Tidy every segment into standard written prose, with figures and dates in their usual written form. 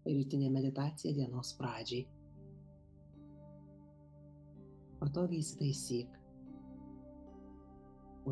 Rytinė meditacija dienos pradžiai. Patogiai įsitaisyk.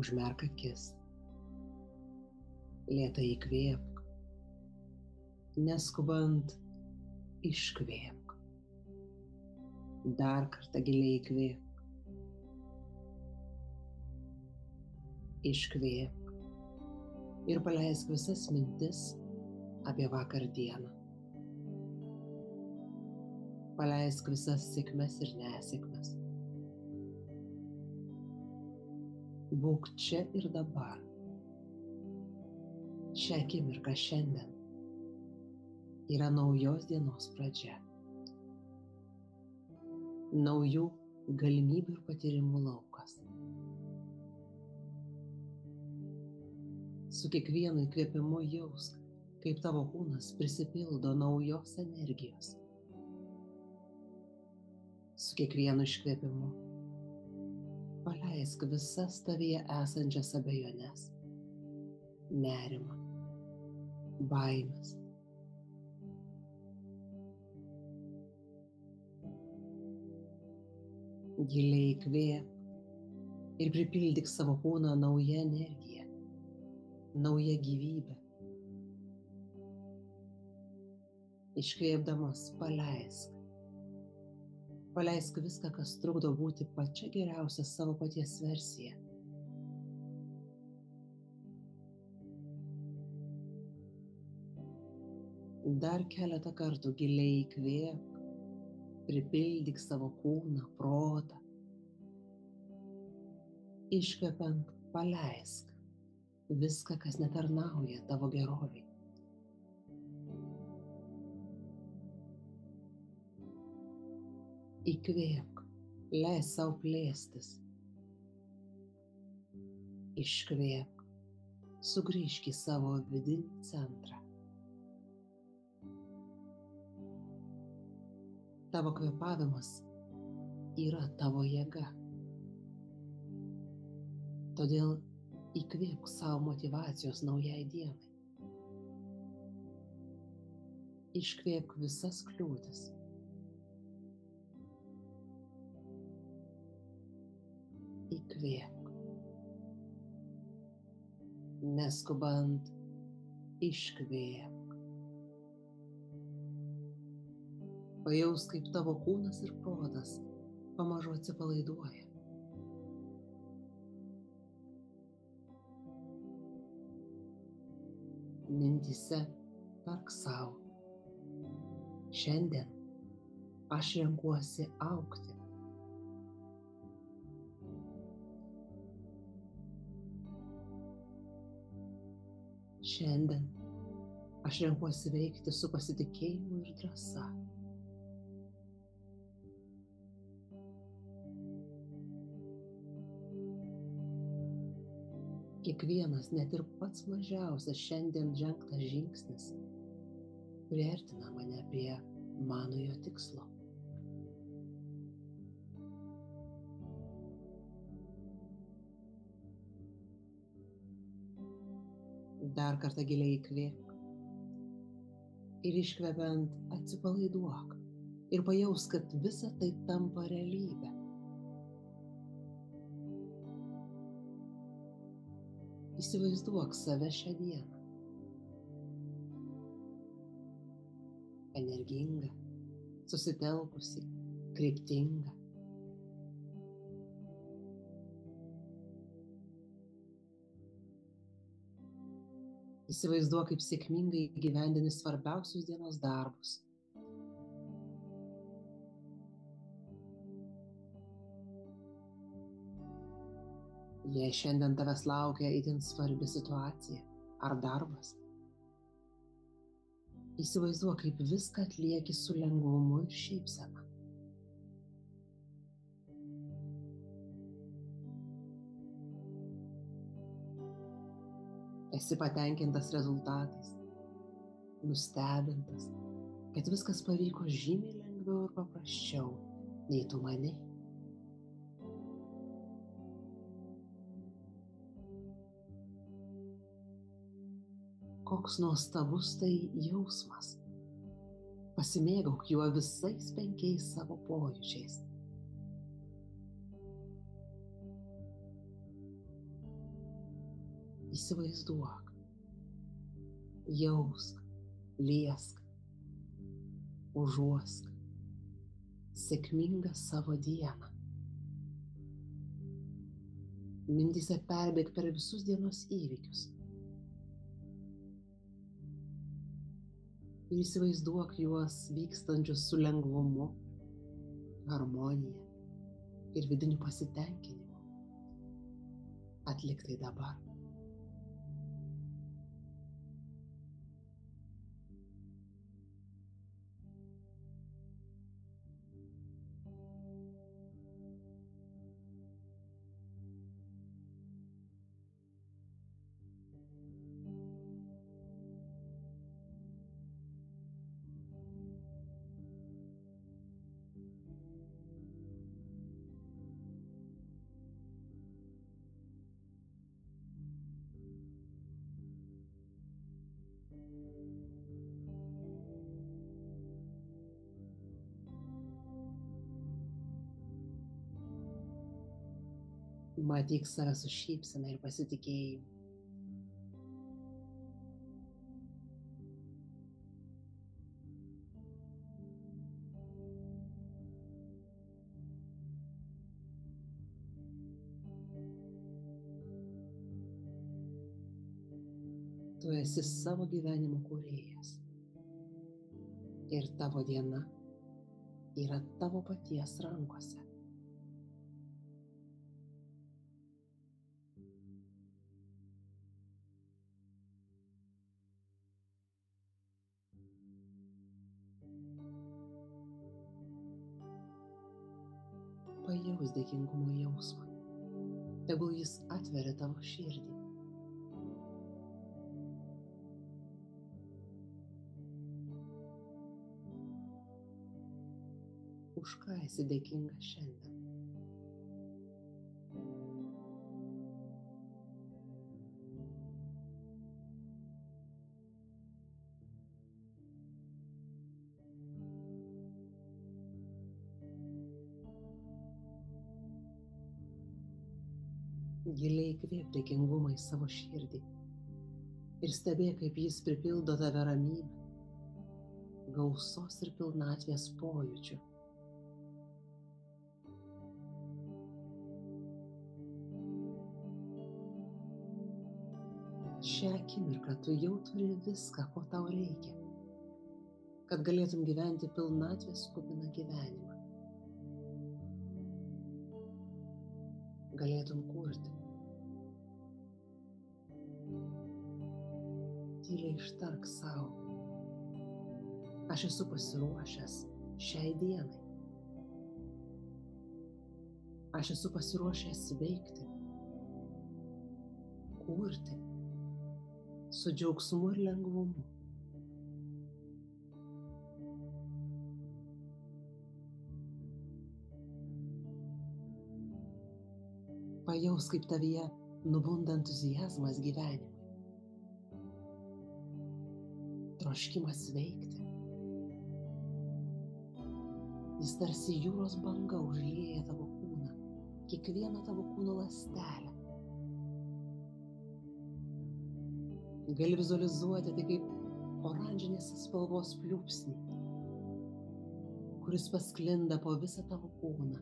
Užmerk akis. Lėtai įkvėpk. Neskubant iškvėpk. Dar kartą giliai įkvėpk. Iškvėpk. Ir paleisk visas mintis apie vakar dieną. Paleisk visas sėkmes ir nesėkmes. Būk čia ir dabar. Šią akimirką šiandien yra naujos dienos pradžia. Naujų galimybių ir patyrimų laukas. Su kiekvienu įkvėpimu jausk, kaip tavo kūnas prisipildo naujos energijos. Su kiekvienu iškvėpimu paleisk visas tavyje esančias abejones, nerimą, baimes. Giliai įkvėpk ir pripildyk savo kūną nauja energija, nauja gyvybė. Iškvėpdamas paleisk. Paleisk viską, kas trukdo būti pačia geriausia savo paties versija. Dar keletą kartų giliai įkvėpk, pripildyk savo kūną, protą. Iškvepiant paleisk viską, kas netarnauja tavo gerovei. Įkvėpk, leisk sau plėstis. Iškvėpk, sugrįžk į savo vidinį centrą. Tavo kvėpavimas yra tavo jėga. Todėl įkvėpk savo motyvacijos naujai dienai. Iškvėpk visas kliūtis. Įkvėpk. Neskubant iškvėpk. Pajausk, kaip tavo kūnas ir protas pamažu atsipalaiduoja. Mintyse tark sau: šiandien aš renkuosi augti. Šiandien aš renkuosi veikti su pasitikėjimu ir drąsa. Kiekvienas, net ir pats mažiausias šiandien žengtas žingsnis priartina mane prie manojo tikslo. Dar kartą giliai įkvėpk ir iškvepiant atsipalaiduok ir pajausk, kad visa tai tampa realybe. Įsivaizduok save šią dieną. Energingą, susitelkusį, kryptingą. Įsivaizduok, kaip sėkmingai įgyvendini svarbiausius dienos darbus. Jei šiandien tavęs laukia itin svarbi situacija ar darbas, įsivaizduok, kaip viską atlieki su lengvumu ir šypsena. Esi patenkintas rezultatais, nustebintas, kad viskas pavyko žymiai lengviau ir paprasčiau, nei tu manei. Koks nuostabus tai jausmas. Pasimėgauk juo visais 5 savo pojūčiais. Įsivaizduok, jausk, liesk, užuosk sėkmingą savo dieną. Mintyse perbėk per visus dienos įvykius. Ir įsivaizduok juos vykstančius su lengvumu, harmonija ir vidiniu pasitenkinimu. Atlik tai dabar. Matyk save su šypsena ir pasitikėjimu. Tu esi savo gyvenimo kūrėjas. Ir tavo diena yra tavo paties rankose. Pajaus dėkingumo jausmą. Tegul jis atveria tavo širdį. Už ką esi dėkinga šiandien? Giliai įkvėpk dėkingumą į savo širdį ir stebėk, kaip jis pripildo tave ramybę, gausos ir pilnatvės pojūčių. Šią akimirką tu jau turi viską, ko tau reikia, kad galėtum gyventi pilnatvės kupiną gyvenimą. Galėtum kurti. Tyliai ištark sau: aš esu pasiruošęs šiai dienai. Aš esu pasiruošęs veikti, kurti su džiaugsmu ir lengvumu. Pajaus, kaip tavyje nubunda entuziazmas gyvenimui, troškimas veikti. Jis tarsi jūros banga užlieja tavo kūną, kiekvieną tavo kūno ląstelę. Gali vizualizuoti tai kaip oranžinės spalvos pliūpsnį, kuris pasklinda po visą tavo kūną,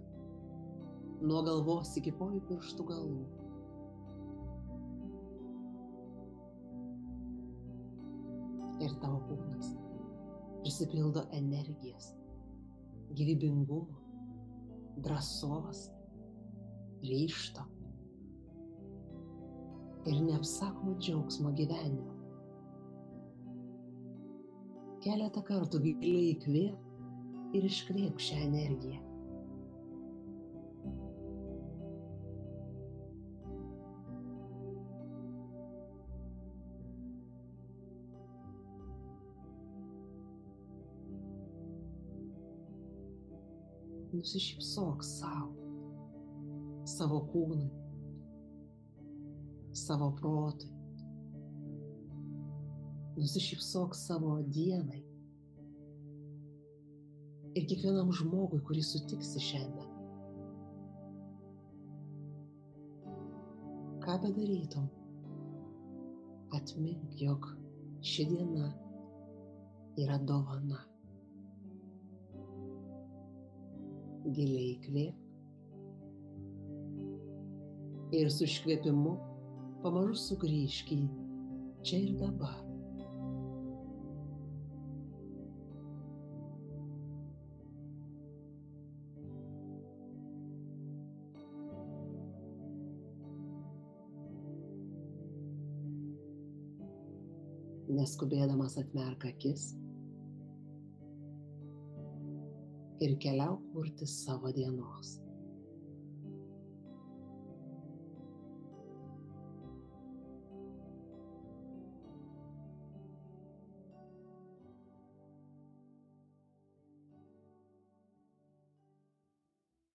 nuo galvos iki kojų pirštų galų. Ir tavo kūnas prisipildo energijos, gyvybingumo, drąsos, ryžto ir neapsakomo džiaugsmo gyvenimo. Keletą kartų giliai įkvėpk ir iškvėpk šią energiją. Nusišypsok sau, savo kūnui, savo protui. Nusišypsok savo dienai, ir kiekvienam žmogui, kurį sutiksi šiandien. Ką bedarytum, atmink, jog ši diena yra dovana. Giliai įkvėpk ir su iškvėpimu pamažu sugrįžk į čia ir dabar. Neskubėdamas atmerk akis ir keliauk kurti savo dienos.